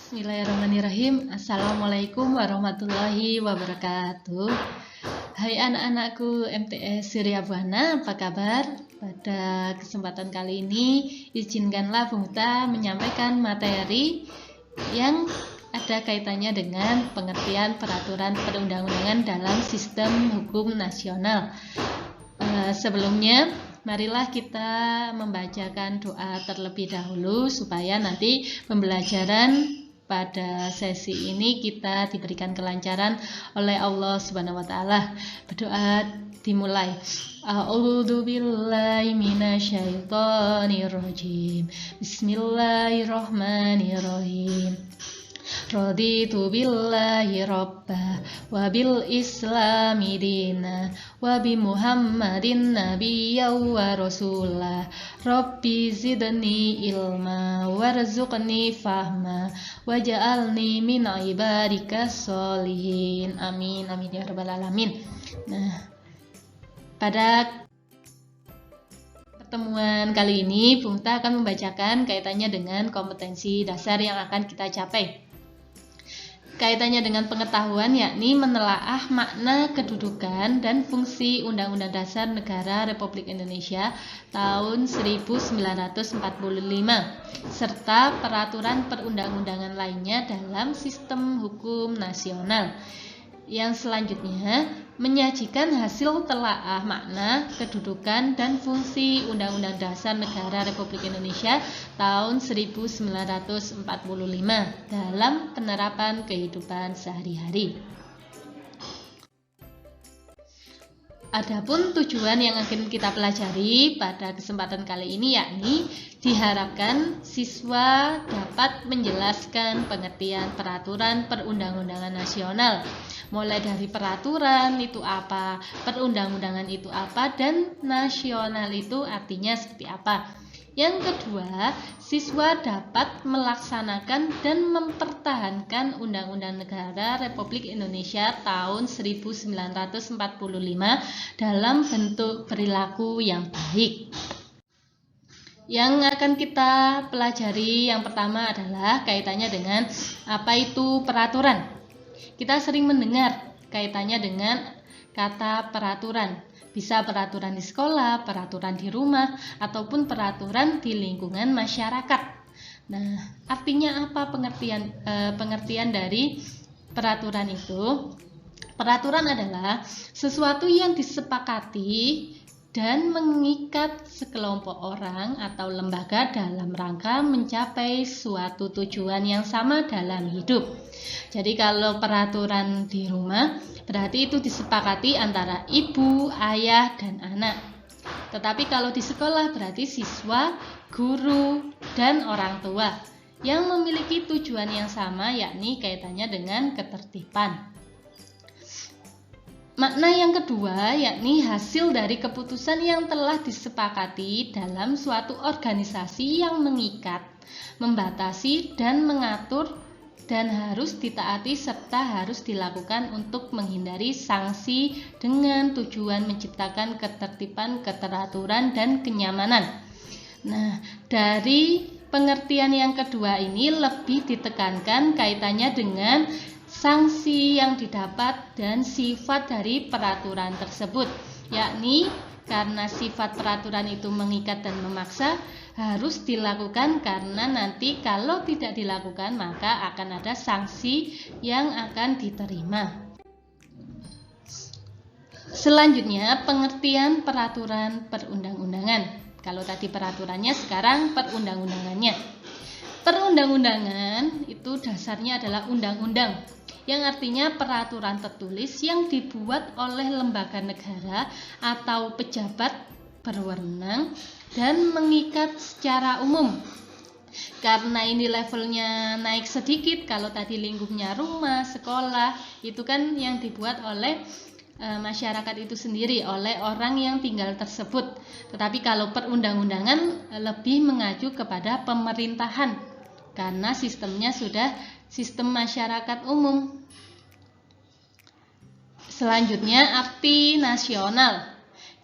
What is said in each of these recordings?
Bismillahirrahmanirrahim. Assalamualaikum warahmatullahi wabarakatuh. Hai anak-anakku MTS Surya Buana, apa kabar? Pada kesempatan kali ini, izinkanlah Bung Ta menyampaikan materi yang ada kaitannya dengan pengertian peraturan perundang-undangan dalam sistem hukum nasional. Sebelumnya, marilah kita membacakan doa terlebih dahulu supaya nanti pembelajaran pada sesi ini kita diberikan kelancaran oleh Allah Subhanahu wa taala. Berdoa dimulai. A'udzubillahi minasyaitonirrajim. Bismillahirrahmanirrahim. Raditu billahi rabba wa bil islami dina wa bi muhammadin nabiyya wa rasulah. Rabbi zidni ilma warzuqni fahma waj'alni min ibadikas sholihin. Amin amin ya rabbal alamin. Nah, pada pertemuan kali ini Bung Ta akan membacakan kaitannya dengan kompetensi dasar yang akan kita capai. Kaitannya dengan pengetahuan yakni menelaah makna kedudukan dan fungsi Undang-Undang Dasar Negara Republik Indonesia tahun 1945 serta peraturan perundang-undangan lainnya dalam sistem hukum nasional. Yang selanjutnya menyajikan hasil telaah makna, kedudukan, dan fungsi Undang-Undang Dasar Negara Republik Indonesia tahun 1945 dalam penerapan kehidupan sehari-hari. Adapun tujuan yang akan kita pelajari pada kesempatan kali ini yakni diharapkan siswa dapat menjelaskan pengertian peraturan perundang-undangan nasional, mulai dari peraturan itu apa, perundang-undangan itu apa, dan nasional itu artinya seperti apa. Yang kedua, siswa dapat melaksanakan dan mempertahankan Undang-Undang Negara Republik Indonesia tahun 1945 dalam bentuk perilaku yang baik. Yang akan kita pelajari yang pertama adalah kaitannya dengan apa itu peraturan. Kita sering mendengar kaitannya dengan kata peraturan. Bisa peraturan di sekolah, peraturan di rumah, ataupun peraturan di lingkungan masyarakat. Nah, artinya apa pengertian dari peraturan itu? Peraturan adalah sesuatu yang disepakati dan mengikat sekelompok orang atau lembaga dalam rangka mencapai suatu tujuan yang sama dalam hidup. Jadi kalau peraturan di rumah berarti itu disepakati antara ibu, ayah, dan anak. Tetapi kalau di sekolah berarti siswa, guru, dan orang tua yang memiliki tujuan yang sama yakni kaitannya dengan ketertiban. Makna yang kedua yakni hasil dari keputusan yang telah disepakati dalam suatu organisasi yang mengikat, membatasi, dan mengatur dan harus ditaati serta harus dilakukan untuk menghindari sanksi dengan tujuan menciptakan ketertiban, keteraturan, dan kenyamanan. Nah, dari pengertian yang kedua ini lebih ditekankan kaitannya dengan sanksi yang didapat dan sifat dari peraturan tersebut, yakni karena sifat peraturan itu mengikat dan memaksa harus dilakukan karena nanti kalau tidak dilakukan maka akan ada sanksi yang akan diterima. Selanjutnya pengertian peraturan perundang-undangan. Kalau tadi peraturannya, sekarang perundang-undangannya. Perundang-undangan itu dasarnya adalah undang-undang, yang artinya peraturan tertulis yang dibuat oleh lembaga negara atau pejabat berwenang dan mengikat secara umum. Karena ini levelnya naik sedikit, kalau tadi lingkupnya rumah, sekolah, itu kan yang dibuat oleh masyarakat itu sendiri, oleh orang yang tinggal tersebut. Tetapi kalau perundang-undangan lebih mengacu kepada pemerintahan, karena sistemnya sudah sistem masyarakat umum. Selanjutnya arti nasional.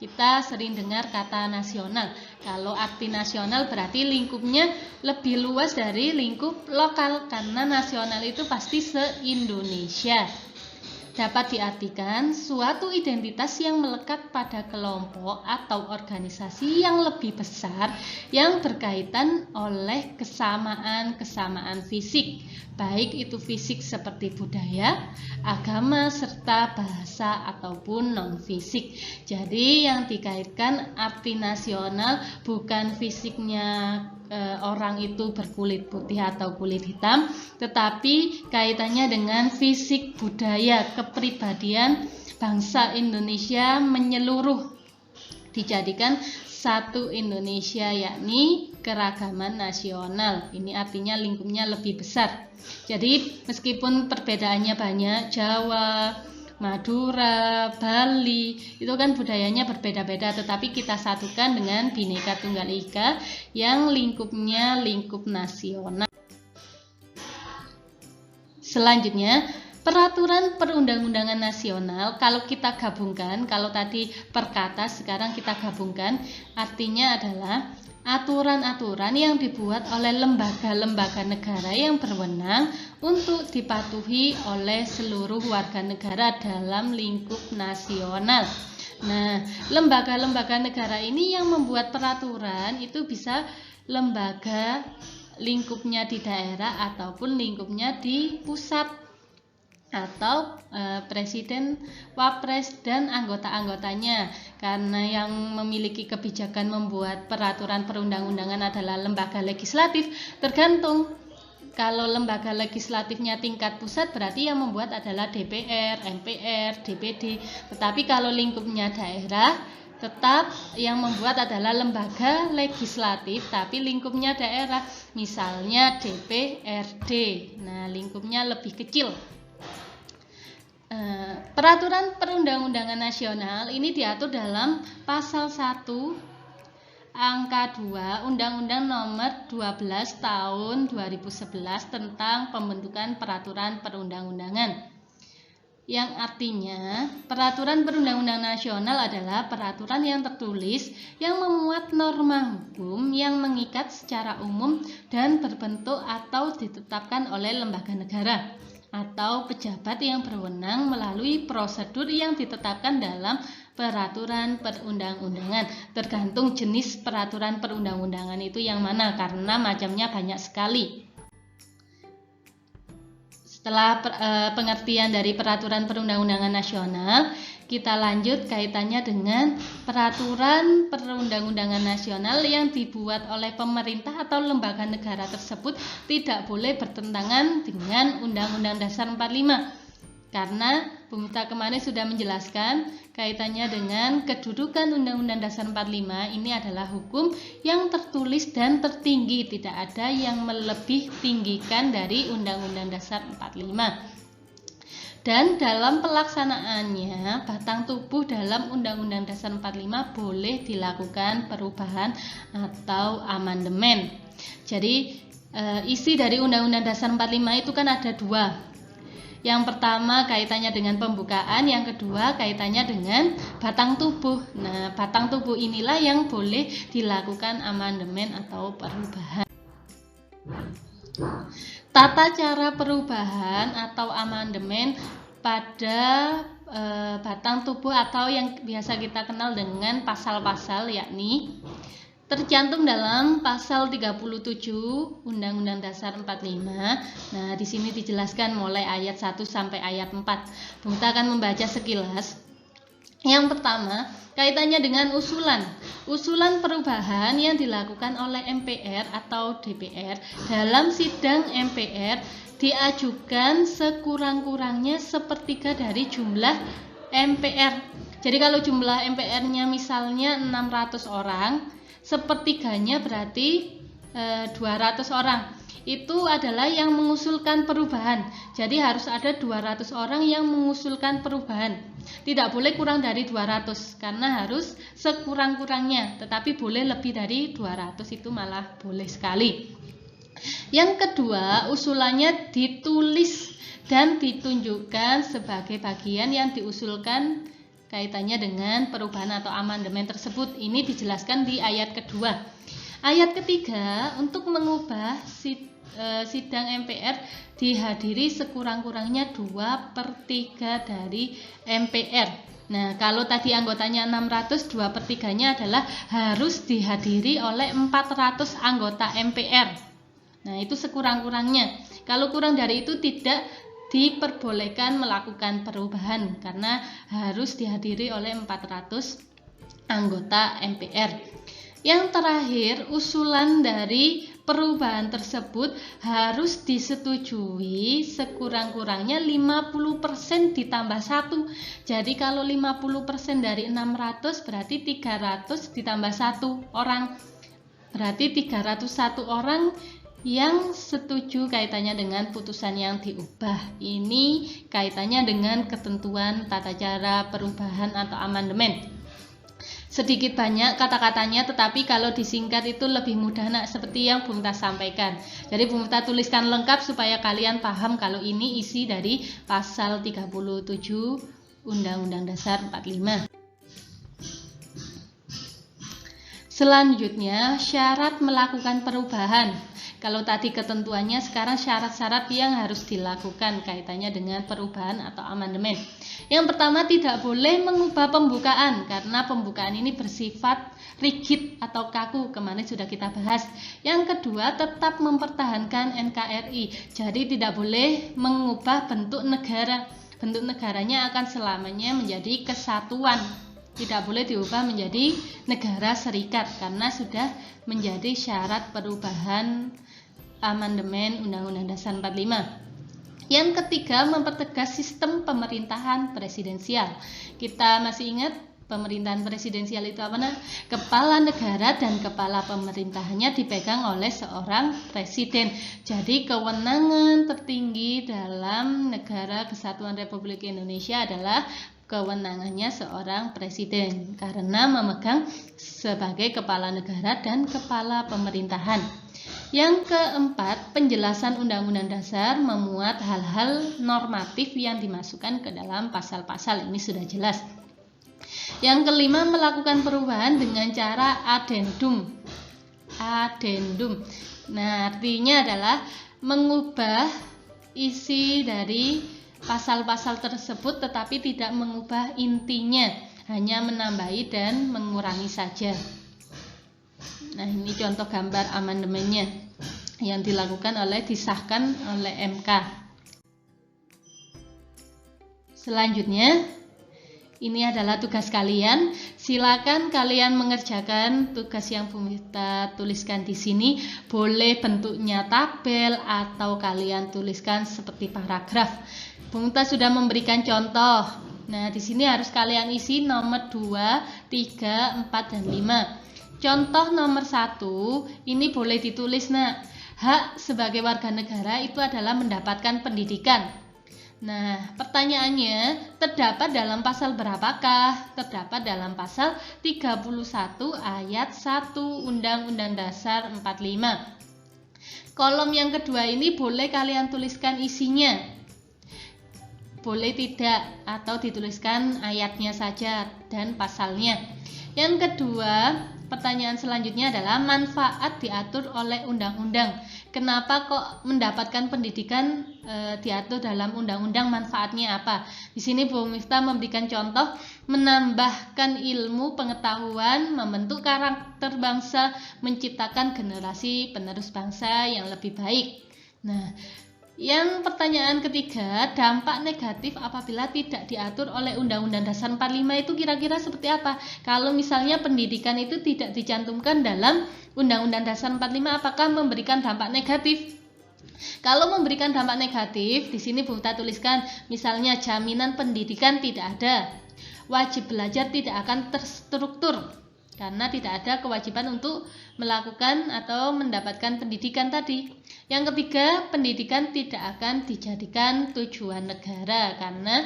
Kita sering dengar kata nasional. Kalau arti nasional berarti lingkupnya lebih luas dari lingkup lokal, karena nasional itu pasti se-Indonesia. Dapat diartikan suatu identitas yang melekat pada kelompok atau organisasi yang lebih besar yang berkaitan oleh kesamaan fisik, baik itu fisik seperti budaya, agama, serta bahasa ataupun non-fisik. Jadi yang dikaitkan arti nasional bukan fisiknya orang itu berkulit putih atau kulit hitam, tetapi kaitannya dengan fisik, budaya, kepribadian bangsa Indonesia menyeluruh, dijadikan satu Indonesia, yakni keragaman nasional. Ini artinya lingkupnya lebih besar. Jadi meskipun perbedaannya banyak, Jawa, Madura, Bali, itu kan budayanya berbeda-beda, tetapi kita satukan dengan Bhinneka Tunggal Ika yang lingkupnya lingkup nasional. Selanjutnya, peraturan perundang-undangan nasional, kalau kita gabungkan, kalau tadi per kata, sekarang kita gabungkan, artinya adalah aturan-aturan yang dibuat oleh lembaga-lembaga negara yang berwenang untuk dipatuhi oleh seluruh warga negara dalam lingkup nasional. Nah, lembaga-lembaga negara ini yang membuat peraturan itu bisa lembaga lingkupnya di daerah ataupun lingkupnya di pusat, atau presiden, wapres, dan anggota-anggotanya. Karena yang memiliki kebijakan membuat peraturan perundang-undangan adalah lembaga legislatif, tergantung. Kalau lembaga legislatifnya tingkat pusat berarti yang membuat adalah DPR, MPR, DPD. Tetapi kalau lingkupnya daerah, tetap yang membuat adalah lembaga legislatif tapi lingkupnya daerah, misalnya DPRD. Nah, lingkupnya lebih kecil. Peraturan perundang-undangan nasional ini diatur dalam pasal 1 angka 2 Undang-Undang Nomor 12 Tahun 2011 tentang pembentukan peraturan perundang-undangan, yang artinya peraturan perundang-undangan nasional adalah peraturan yang tertulis yang memuat norma hukum yang mengikat secara umum dan berbentuk atau ditetapkan oleh lembaga negara atau pejabat yang berwenang melalui prosedur yang ditetapkan dalam peraturan perundang-undangan. Tergantung jenis peraturan perundang-undangan itu yang mana, karena macamnya banyak sekali. Setelah pengertian dari peraturan perundang-undangan nasional, kita lanjut kaitannya dengan peraturan perundang-undangan nasional yang dibuat oleh pemerintah atau lembaga negara tersebut tidak boleh bertentangan dengan Undang-Undang Dasar 45. Karena Bung Miftah kemarin sudah menjelaskan kaitannya dengan kedudukan Undang-Undang Dasar 45, ini adalah hukum yang tertulis dan tertinggi, tidak ada yang melebih tinggikan dari Undang-Undang Dasar 45. Dan dalam pelaksanaannya, batang tubuh dalam Undang-Undang Dasar 45 boleh dilakukan perubahan atau amandemen. Jadi isi dari Undang-Undang Dasar 45 itu kan ada dua. Yang pertama kaitannya dengan pembukaan, yang kedua kaitannya dengan batang tubuh. Nah, batang tubuh inilah yang boleh dilakukan amandemen atau perubahan. Tata cara perubahan atau amandemen pada batang tubuh atau yang biasa kita kenal dengan pasal-pasal, yakni tercantum dalam pasal 37 Undang-Undang Dasar 45. Nah, di sini dijelaskan mulai ayat 1 sampai ayat 4. Kita akan membaca sekilas. Yang pertama, kaitannya dengan usulan perubahan yang dilakukan oleh MPR atau DPR dalam sidang MPR diajukan sekurang-kurangnya sepertiga dari jumlah MPR. Jadi kalau jumlah MPR-nya misalnya 600 orang, sepertiganya berarti 200 orang. Itu adalah yang mengusulkan perubahan. Jadi harus ada 200 orang yang mengusulkan perubahan. Tidak boleh kurang dari 200 karena harus sekurang-kurangnya, tetapi boleh lebih dari 200, itu malah boleh sekali. Yang kedua, usulannya ditulis dan ditunjukkan sebagai bagian yang diusulkan kaitannya dengan perubahan atau amandemen tersebut. Ini dijelaskan di ayat kedua. Ayat ketiga, untuk mengubah sidang MPR dihadiri sekurang-kurangnya 2/3 dari MPR. Nah, kalau tadi anggotanya 600, 2/3-nya adalah harus dihadiri oleh 400 anggota MPR. Nah, itu sekurang-kurangnya. Kalau kurang dari itu tidak diperbolehkan melakukan perubahan karena harus dihadiri oleh 400 anggota MPR. Yang terakhir, usulan dari perubahan tersebut harus disetujui sekurang-kurangnya 50% ditambah 1. Jadi kalau 50% dari 600 berarti 300 ditambah 1 orang. Berarti 301 orang yang setuju kaitannya dengan putusan yang diubah. Ini kaitannya dengan ketentuan tata cara perubahan atau amandemen. Sedikit banyak kata-katanya, tetapi kalau disingkat itu lebih mudah nak, seperti yang Bu Miftah sampaikan. Jadi Bu Miftah tuliskan lengkap supaya kalian paham kalau ini isi dari pasal 37 Undang-Undang Dasar 45. Selanjutnya, syarat melakukan perubahan. Kalau tadi ketentuannya, sekarang syarat-syarat yang harus dilakukan kaitannya dengan perubahan atau amandemen. Yang pertama, tidak boleh mengubah pembukaan karena pembukaan ini bersifat rigid atau kaku, kemarin sudah kita bahas. Yang kedua, tetap mempertahankan NKRI. Jadi tidak boleh mengubah bentuk negara. Bentuk negaranya akan selamanya menjadi kesatuan. Tidak boleh diubah menjadi negara serikat karena sudah menjadi syarat perubahan amandemen Undang-Undang Dasar 45. Yang ketiga, mempertegas sistem pemerintahan presidensial. Kita masih ingat pemerintahan presidensial itu apa? Kepala negara dan kepala pemerintahannya dipegang oleh seorang presiden. Jadi kewenangan tertinggi dalam negara Kesatuan Republik Indonesia adalah kewenangannya seorang presiden karena memegang sebagai kepala negara dan kepala pemerintahan. Yang keempat, penjelasan Undang-Undang Dasar memuat hal-hal normatif yang dimasukkan ke dalam pasal-pasal. Ini sudah jelas. Yang kelima, melakukan perubahan dengan cara adendum. Adendum. Nah, artinya adalah mengubah isi dari pasal-pasal tersebut tetapi tidak mengubah intinya, hanya menambahi dan mengurangi saja. Nah, ini contoh gambar amandemennya yang dilakukan disahkan oleh MK. Selanjutnya, ini adalah tugas kalian. Silakan kalian mengerjakan tugas yang Bu Miftah tuliskan di sini. Boleh bentuknya tabel atau kalian tuliskan seperti paragraf. Bu Miftah sudah memberikan contoh. Nah, di sini harus kalian isi nomor 2, 3, 4, dan 5. Contoh nomor 1, ini boleh ditulis nak. Hak sebagai warga negara itu adalah mendapatkan pendidikan. Nah, pertanyaannya, terdapat dalam pasal berapakah? Terdapat dalam pasal 31 ayat 1 Undang-Undang Dasar 45. Kolom yang kedua ini boleh kalian tuliskan isinya. Boleh tidak, atau dituliskan ayatnya saja dan pasalnya. Yang kedua, pertanyaan selanjutnya adalah manfaat diatur oleh undang-undang. Kenapa kok mendapatkan pendidikan diatur dalam undang-undang, manfaatnya apa? Di sini Bu Miftah memberikan contoh menambahkan ilmu pengetahuan, membentuk karakter bangsa, menciptakan generasi penerus bangsa yang lebih baik. Nah, yang pertanyaan ketiga, dampak negatif apabila tidak diatur oleh Undang-Undang Dasar 45 itu kira-kira seperti apa? Kalau misalnya pendidikan itu tidak dicantumkan dalam Undang-Undang Dasar 45, apakah memberikan dampak negatif? Kalau memberikan dampak negatif, di sini Bu Miftah tuliskan, misalnya jaminan pendidikan tidak ada, wajib belajar tidak akan terstruktur karena tidak ada kewajiban untuk melakukan atau mendapatkan pendidikan tadi. Yang ketiga, pendidikan tidak akan dijadikan tujuan negara karena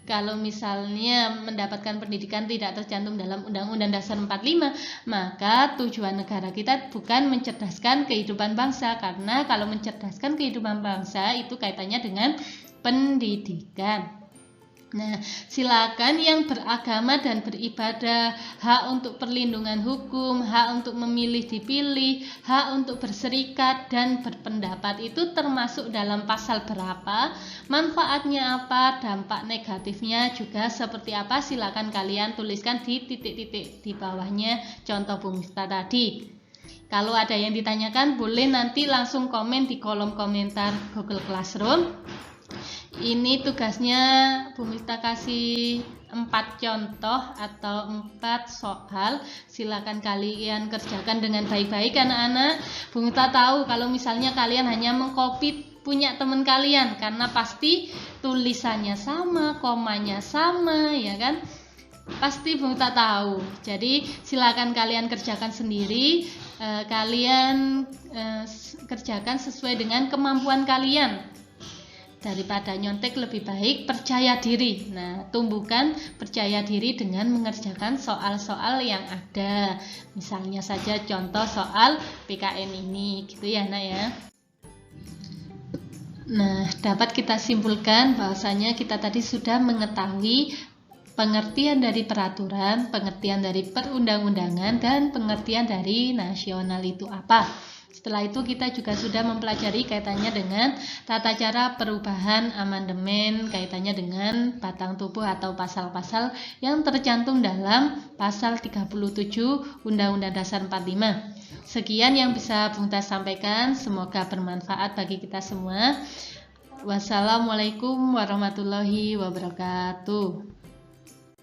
kalau misalnya mendapatkan pendidikan tidak tercantum dalam Undang-Undang Dasar 45, maka tujuan negara kita bukan mencerdaskan kehidupan bangsa, karena kalau mencerdaskan kehidupan bangsa itu kaitannya dengan pendidikan. Nah, silakan yang beragama dan beribadah, hak untuk perlindungan hukum, hak untuk memilih dipilih, hak untuk berserikat dan berpendapat itu termasuk dalam pasal berapa, manfaatnya apa, dampak negatifnya juga seperti apa, silakan kalian tuliskan di titik-titik di bawahnya contoh Bu Miftah tadi. Kalau ada yang ditanyakan boleh nanti langsung komen di kolom komentar Google Classroom. Ini tugasnya Bu Miftah kasih 4 contoh atau 4 soal. Silakan kalian kerjakan dengan baik-baik anak-anak. Bu Miftah tahu kalau misalnya kalian hanya mengcopy punya teman kalian, karena pasti tulisannya sama, komanya sama, ya kan? Pasti Bu Miftah tahu. Jadi silakan kalian kerjakan sendiri. Kalian kerjakan sesuai dengan kemampuan kalian. Daripada nyontek lebih baik percaya diri. Nah, tumbuhkan percaya diri dengan mengerjakan soal-soal yang ada. Misalnya saja contoh soal PKN ini, gitu ya Nak ya. Nah, dapat kita simpulkan bahwasanya kita tadi sudah mengetahui pengertian dari peraturan, pengertian dari perundang-undangan, dan pengertian dari nasional itu apa. Setelah itu kita juga sudah mempelajari kaitannya dengan tata cara perubahan amandemen, kaitannya dengan batang tubuh atau pasal-pasal yang tercantum dalam pasal 37 Undang-Undang Dasar 45. Sekian yang bisa Bu Miftah sampaikan, semoga bermanfaat bagi kita semua. Wassalamualaikum warahmatullahi wabarakatuh.